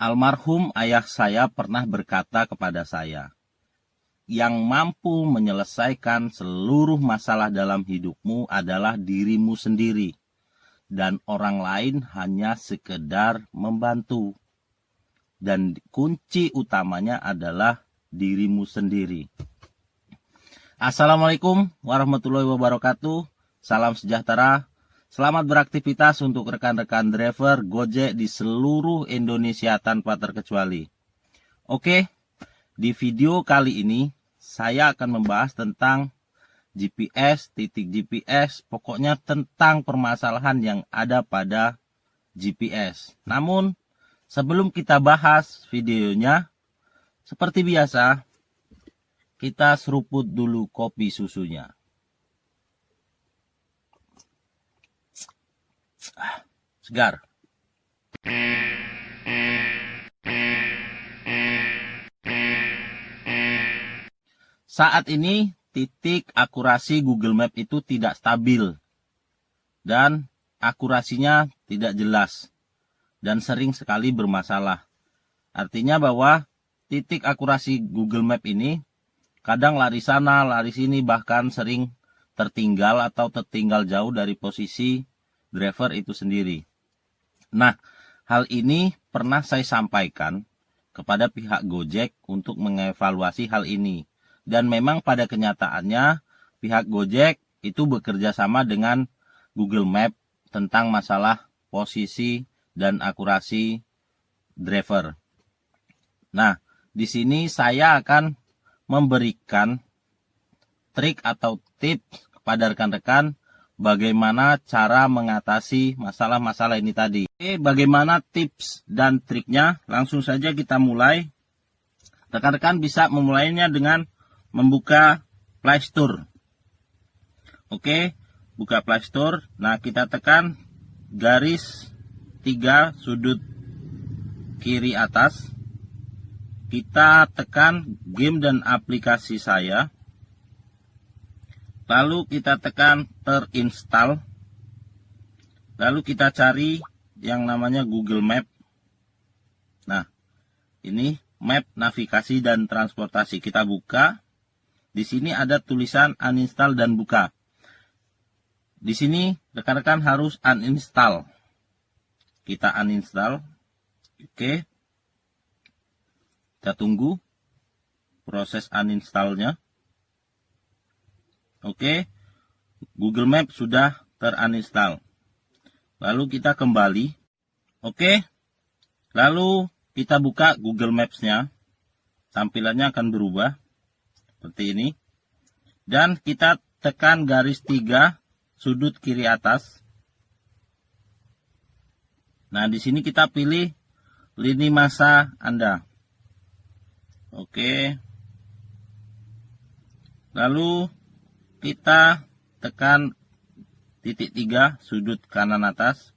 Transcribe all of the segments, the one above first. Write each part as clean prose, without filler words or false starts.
Almarhum ayah saya pernah berkata kepada saya, yang mampu menyelesaikan seluruh masalah dalam hidupmu adalah dirimu sendiri, dan orang lain hanya sekedar membantu. Dan kunci utamanya adalah dirimu sendiri. Assalamualaikum warahmatullahi wabarakatuh. Salam sejahtera. Selamat beraktivitas untuk rekan-rekan driver Gojek di seluruh Indonesia tanpa terkecuali. Oke, di video kali ini saya akan membahas tentang GPS, titik GPS, pokoknya tentang permasalahan yang ada pada GPS. Namun, sebelum kita bahas videonya, seperti biasa, kita seruput dulu kopi susunya. Segar. Saat ini, titik akurasi Google Map itu tidak stabil. Dan akurasinya tidak jelas. Dan sering sekali bermasalah. Artinya bahwa titik akurasi Google Map ini kadang lari sana, lari sini, bahkan sering tertinggal atau tertinggal jauh dari posisi driver itu sendiri. Nah, hal ini pernah saya sampaikan kepada pihak Gojek untuk mengevaluasi hal ini. Dan memang pada kenyataannya pihak Gojek itu bekerja sama dengan Google Map tentang masalah posisi dan akurasi driver. Nah, di sini saya akan memberikan trik atau tips kepada rekan-rekan bagaimana cara mengatasi masalah-masalah ini tadi. Oke, bagaimana tips dan triknya? Langsung saja kita mulai. Rekan-rekan bisa memulainya dengan membuka Play Store. Oke, buka Play Store. Nah, kita tekan garis 3 sudut kiri atas. Kita tekan game dan aplikasi saya. Lalu kita tekan terinstall. Lalu kita cari yang namanya Google Map. Nah, ini map navigasi dan transportasi. Kita buka. Di sini ada tulisan uninstall dan buka. Di sini rekan-rekan harus uninstall. Kita uninstall. Oke. Kita tunggu proses uninstallnya. Oke, Google Map sudah terinstall. Lalu kita kembali. Oke, lalu kita buka Google Maps-nya. Tampilannya akan berubah seperti ini. Dan kita tekan garis 3 sudut kiri atas. Nah, di sini kita pilih lini masa Anda. Oke. Lalu kita tekan titik 3 sudut kanan atas.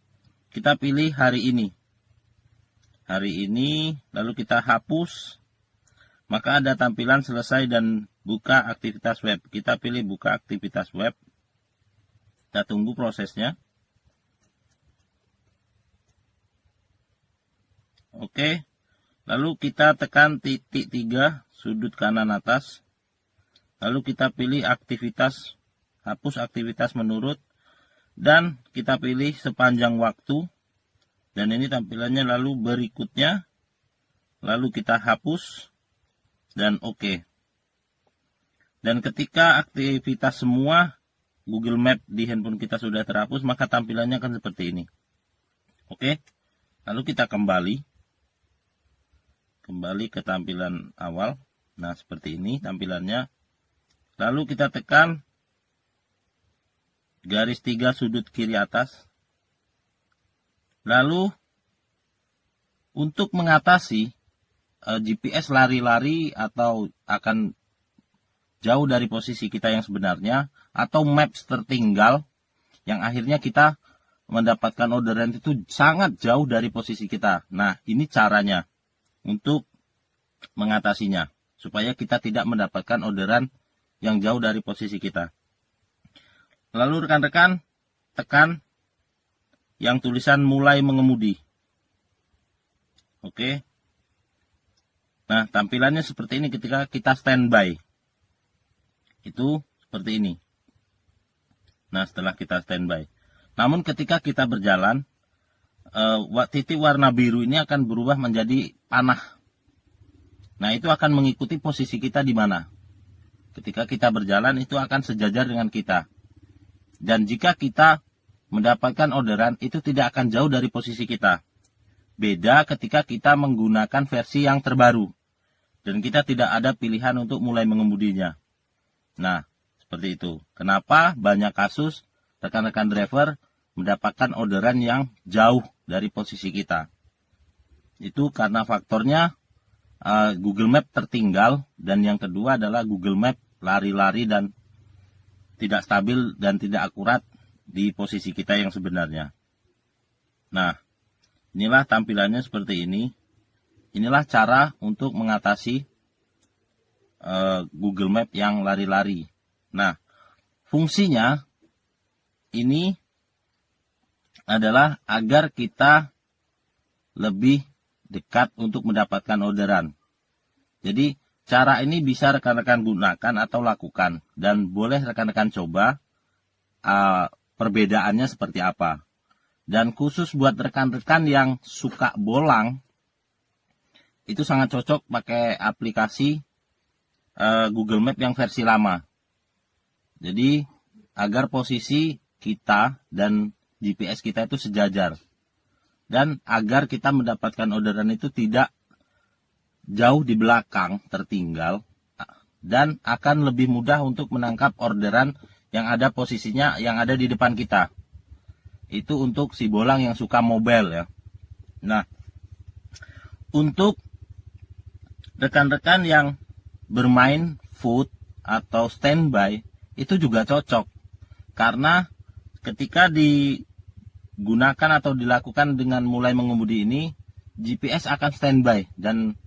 Kita pilih hari ini. Hari ini, lalu kita hapus. Maka ada tampilan selesai dan buka aktivitas web. Kita pilih buka aktivitas web. Kita tunggu prosesnya. Oke. Lalu kita tekan titik 3 sudut kanan atas. Lalu kita pilih aktivitas, hapus aktivitas menurut, dan kita pilih sepanjang waktu. Dan ini tampilannya lalu berikutnya, lalu kita hapus, dan oke. Dan ketika aktivitas semua Google Map di handphone kita sudah terhapus, maka tampilannya akan seperti ini. Oke, lalu kita kembali ke tampilan awal. Nah, seperti ini tampilannya. Lalu kita tekan garis 3 sudut kiri atas. Lalu untuk mengatasi GPS lari-lari atau akan jauh dari posisi kita yang sebenarnya, atau maps tertinggal yang akhirnya kita mendapatkan orderan itu sangat jauh dari posisi kita. Nah, ini caranya untuk mengatasinya supaya kita tidak mendapatkan orderan yang jauh dari posisi kita. Lalu rekan-rekan tekan yang tulisan mulai mengemudi. Oke, Nah, tampilannya seperti ini ketika kita standby. Itu seperti ini. Nah, setelah kita standby. Namun ketika kita berjalan, titik warna biru ini akan berubah menjadi panah. Nah, itu akan mengikuti posisi kita di mana. Ketika kita berjalan, itu akan sejajar dengan kita. Dan jika kita mendapatkan orderan, itu tidak akan jauh dari posisi kita. Beda ketika kita menggunakan versi yang terbaru. Dan kita tidak ada pilihan untuk mulai mengemudinya. Nah, seperti itu. Kenapa banyak kasus rekan-rekan driver mendapatkan orderan yang jauh dari posisi kita? Itu karena faktornya Google Map tertinggal, dan yang kedua adalah Google Map lari-lari dan tidak stabil dan tidak akurat di posisi kita yang sebenarnya. Nah, inilah tampilannya seperti ini. Inilah cara untuk mengatasi Google Map yang lari-lari. Nah, fungsinya ini adalah agar kita lebih dekat untuk mendapatkan orderan. Jadi, cara ini bisa rekan-rekan gunakan atau lakukan. Dan boleh rekan-rekan coba perbedaannya seperti apa. Dan khusus buat rekan-rekan yang suka bolang, itu sangat cocok pakai aplikasi Google Map yang versi lama. Jadi agar posisi kita dan GPS kita itu sejajar. Dan agar kita mendapatkan orderan itu tidak jauh di belakang tertinggal. Dan akan lebih mudah untuk menangkap orderan yang ada posisinya yang ada di depan kita. Itu untuk si bolang yang suka mobile ya. Nah, untuk rekan-rekan yang bermain foot atau standby itu juga cocok. Karena ketika digunakan atau dilakukan dengan mulai mengemudi ini, GPS akan standby dan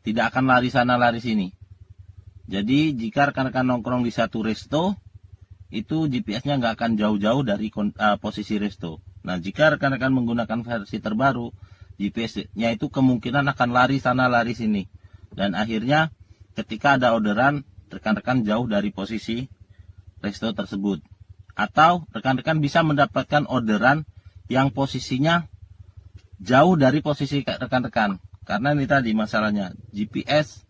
tidak akan lari sana lari sini. Jadi jika rekan-rekan nongkrong di satu resto, itu GPS-nya nggak akan jauh-jauh dari posisi resto. Nah, jika rekan-rekan menggunakan versi terbaru, GPS-nya itu kemungkinan akan lari sana lari sini. Dan akhirnya ketika ada orderan, rekan-rekan jauh dari posisi resto tersebut. Atau rekan-rekan bisa mendapatkan orderan yang posisinya jauh dari posisi rekan-rekan. Karena ini tadi masalahnya, GPS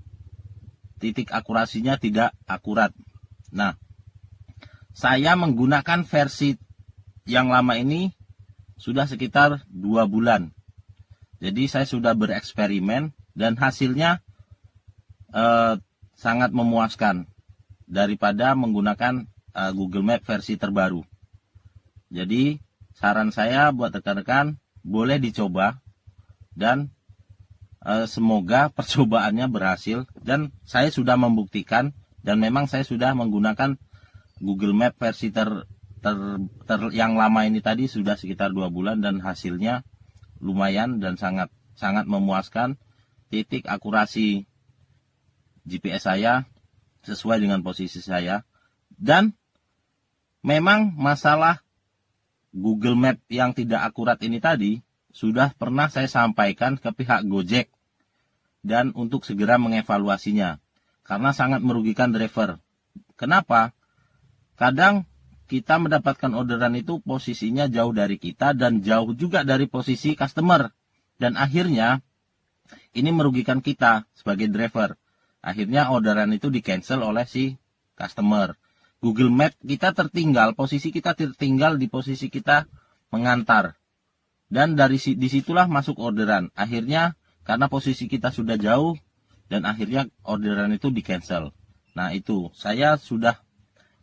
titik akurasinya tidak akurat. Nah, saya menggunakan versi yang lama ini sudah sekitar 2 bulan. Jadi saya sudah bereksperimen dan hasilnya sangat memuaskan daripada menggunakan Google Map versi terbaru. Jadi saran saya buat rekan-rekan boleh dicoba dan semoga percobaannya berhasil. Dan saya sudah membuktikan dan memang saya sudah menggunakan Google Map versi yang lama ini tadi sudah sekitar 2 bulan dan hasilnya lumayan dan sangat memuaskan. Titik akurasi GPS saya sesuai dengan posisi saya. Dan memang masalah Google Map yang tidak akurat ini tadi sudah pernah saya sampaikan ke pihak Gojek dan untuk segera mengevaluasinya karena sangat merugikan driver. Kenapa? Kadang kita mendapatkan orderan itu posisinya jauh dari kita dan jauh juga dari posisi customer. Dan akhirnya ini merugikan kita sebagai driver. Akhirnya orderan itu di-cancel oleh si customer. Google Map kita tertinggal, posisi kita tertinggal di posisi kita mengantar. Dan disitulah masuk orderan. Akhirnya karena posisi kita sudah jauh dan akhirnya orderan itu di-cancel. Nah itu, saya sudah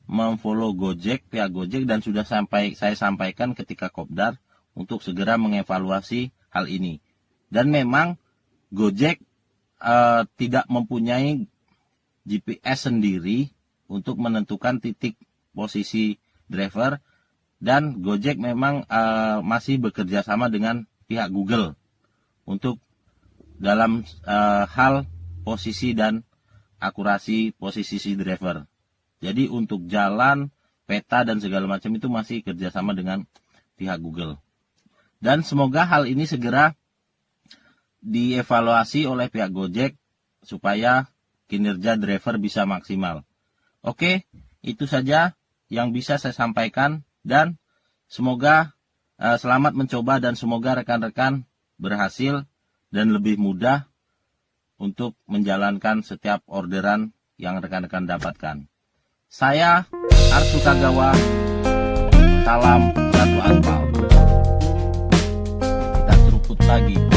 memfollow Gojek, pihak Gojek dan sudah saya sampaikan ketika Kopdar untuk segera mengevaluasi hal ini. Dan memang Gojek tidak mempunyai GPS sendiri untuk menentukan titik posisi driver dan Gojek memang masih bekerja sama dengan pihak Google untuk dalam hal posisi dan akurasi posisi si driver. Jadi untuk jalan, peta dan segala macam itu masih kerjasama dengan pihak Google. Dan semoga hal ini segera dievaluasi oleh pihak Gojek supaya kinerja driver bisa maksimal. Oke, itu saja yang bisa saya sampaikan, dan semoga selamat mencoba dan semoga rekan-rekan berhasil dan lebih mudah untuk menjalankan setiap orderan yang rekan-rekan dapatkan. Saya Arsu Kagawa, salam satu aspal. Kita seruput lagi.